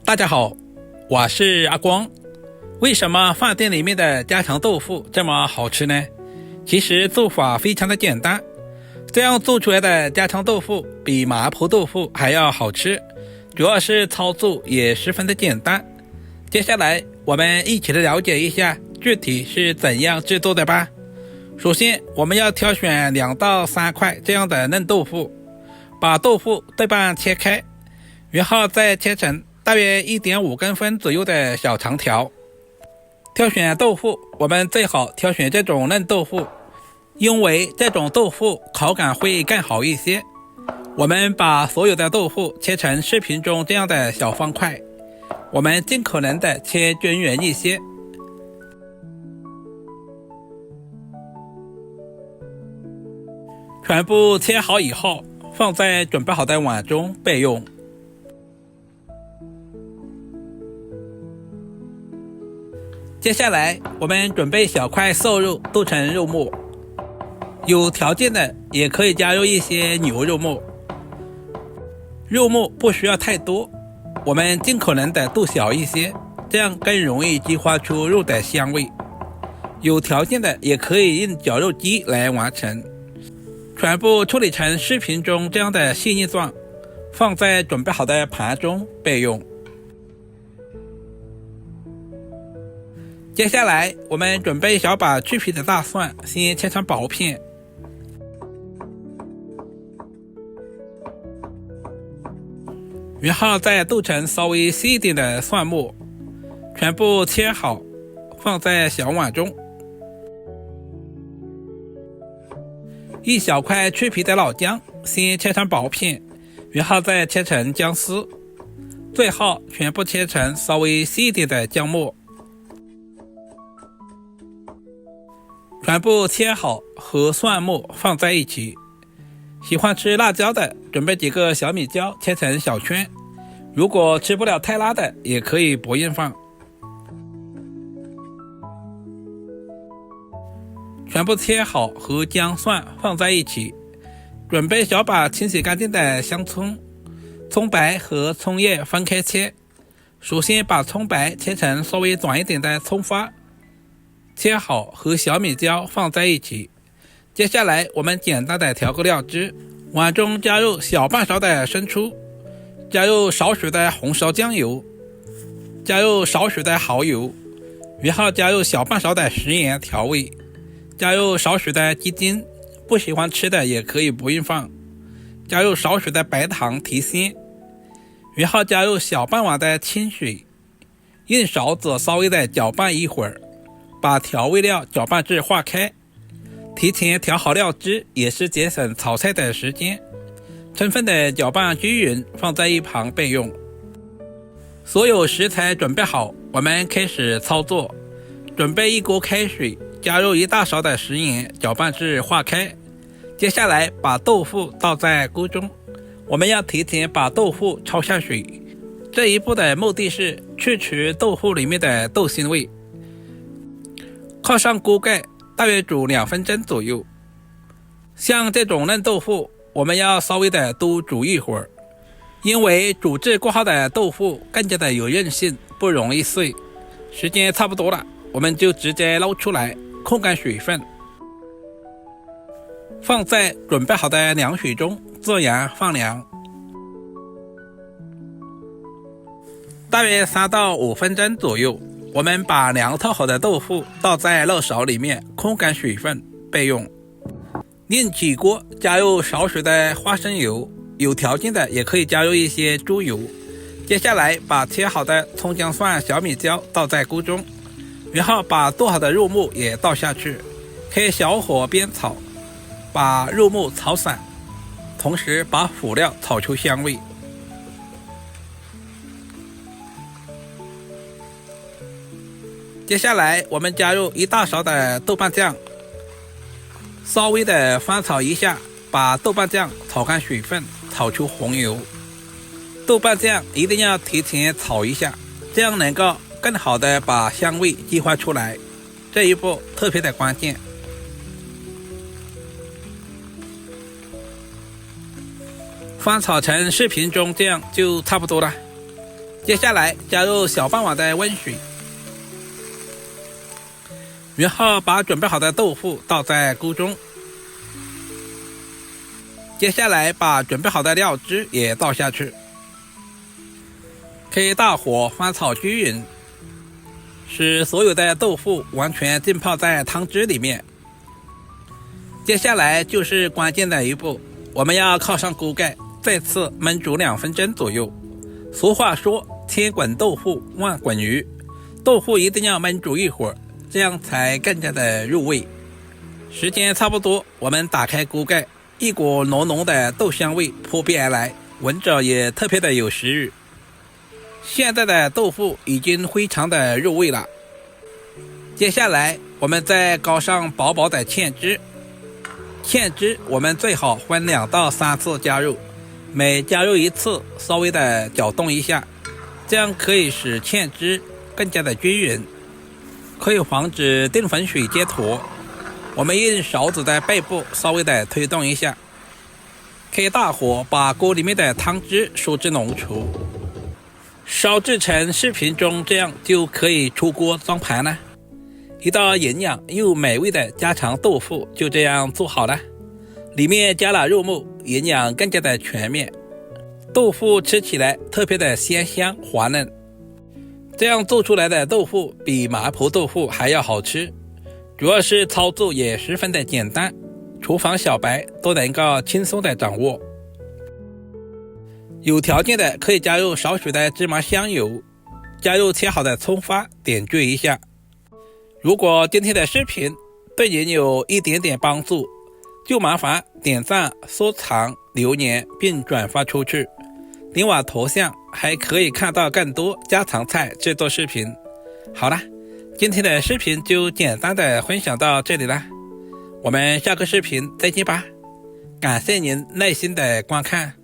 大家好，我是阿光。为什么饭店里面的家常豆腐这么好吃呢？其实做法非常的简单，这样做出来的家常豆腐比麻婆豆腐还要好吃，主要是操作也十分的简单。接下来我们一起来了解一下具体是怎样制作的吧。首先我们要挑选2到3块这样的嫩豆腐，把豆腐对半切开，然后再切成大约 1.5公分左右的小长条。挑选豆腐，我们最好挑选这种嫩豆腐，因为这种豆腐口感会更好一些。我们把所有的豆腐切成视频中这样的小方块，我们尽可能的切均匀一些。全部切好以后，放在准备好的碗中备用。接下来我们准备小块瘦肉剁成肉末，有条件的也可以加入一些牛肉末，肉末不需要太多，我们尽可能的剁小一些，这样更容易激发出肉的香味。有条件的也可以用绞肉机来完成。全部处理成视频中这样的细腻状，放在准备好的盘中备用。接下来我们准备小把去皮的大蒜，先切成薄片，然后再剁成稍微细一点的蒜末，全部切好放在小碗中。一小块去皮的老姜，先切成薄片，然后再切成姜丝，最后全部切成稍微细一点的姜末。全部切好和蒜末放在一起。喜欢吃辣椒的，准备几个小米椒切成小圈，如果吃不了太辣的，也可以不用放。全部切好和姜蒜放在一起。准备小把清洗干净的香葱，葱白和葱叶分开切。首先把葱白切成稍微短一点的葱花，切好和小米椒放在一起。接下来我们简单的调个料汁，碗中加入小半勺的生抽，加入少许的红烧酱油，加入少许的蚝油，然后加入小半勺的食盐调味，加入少许的鸡精，不喜欢吃的也可以不用放，加入少许的白糖提鲜，然后加入小半碗的清水，用勺子稍微的搅拌一会儿，把调味料搅拌至化开。提前调好料汁也是节省炒菜的时间，充分的搅拌均匀，放在一旁备用。所有食材准备好，我们开始操作。准备一锅开水，加入1大勺的食盐，搅拌至化开。接下来把豆腐倒在锅中，我们要提前把豆腐焯下水，这一步的目的是去除豆腐里面的豆腥味。靠上锅盖，大约煮2分钟左右。像这种嫩豆腐，我们要稍微的多煮一会儿，因为煮制过后的豆腐更加的有韧性，不容易碎。时间差不多了，我们就直接捞出来，控干水分，放在准备好的凉水中自然放凉。大约3到5分钟左右，我们把凉透好的豆腐倒在漏勺里面，控干水分备用。另起锅，加入少许的花生油，有条件的也可以加入一些猪油。接下来把切好的葱姜蒜小米椒倒在锅中，然后把剁好的肉末也倒下去，开小火煸炒，把肉末炒散，同时把辅料炒出香味。接下来我们加入1大勺的豆瓣酱，稍微的翻炒一下，把豆瓣酱炒干水分，炒出红油。豆瓣酱一定要提前炒一下，这样能够更好的把香味激发出来，这一步特别的关键。翻炒成视频中这样就差不多了。接下来加入小半碗的温水，然后把准备好的豆腐倒在锅中。接下来把准备好的料汁也倒下去，开大火翻炒均匀，使所有的豆腐完全浸泡在汤汁里面。接下来就是关键的一步，我们要靠上锅盖，再次焖煮2分钟左右。俗话说，千滚豆腐万滚鱼，豆腐一定要焖煮一会儿，这样才更加的入味。时间差不多，我们打开锅盖，一股浓浓的豆香味扑鼻而来，闻着也特别的有食欲。现在的豆腐已经非常的入味了。接下来我们再搞上薄薄的芡汁，芡汁我们最好分2到3次加入，每加入1次稍微的搅动一下，这样可以使芡汁更加的均匀，可以防止淀粉水结坨。我们用勺子的背部稍微的推动一下，开大火把锅里面的汤汁收至浓稠，烧制成视频中这样就可以出锅装盘了。一道营养又美味的家常豆腐就这样做好了，里面加了肉末，营养更加的全面，豆腐吃起来特别的鲜香滑嫩。这样做出来的豆腐比麻婆豆腐还要好吃，主要是操作也十分的简单，厨房小白都能够轻松的掌握。有条件的可以加入少许的芝麻香油，加入切好的葱花点缀一下。如果今天的视频对您有一点点帮助，就麻烦点赞、收藏、留言并转发出去。点我头像还可以看到更多家常菜制作视频。好了，今天的视频就简单的分享到这里了，我们下个视频再见吧。感谢您耐心的观看。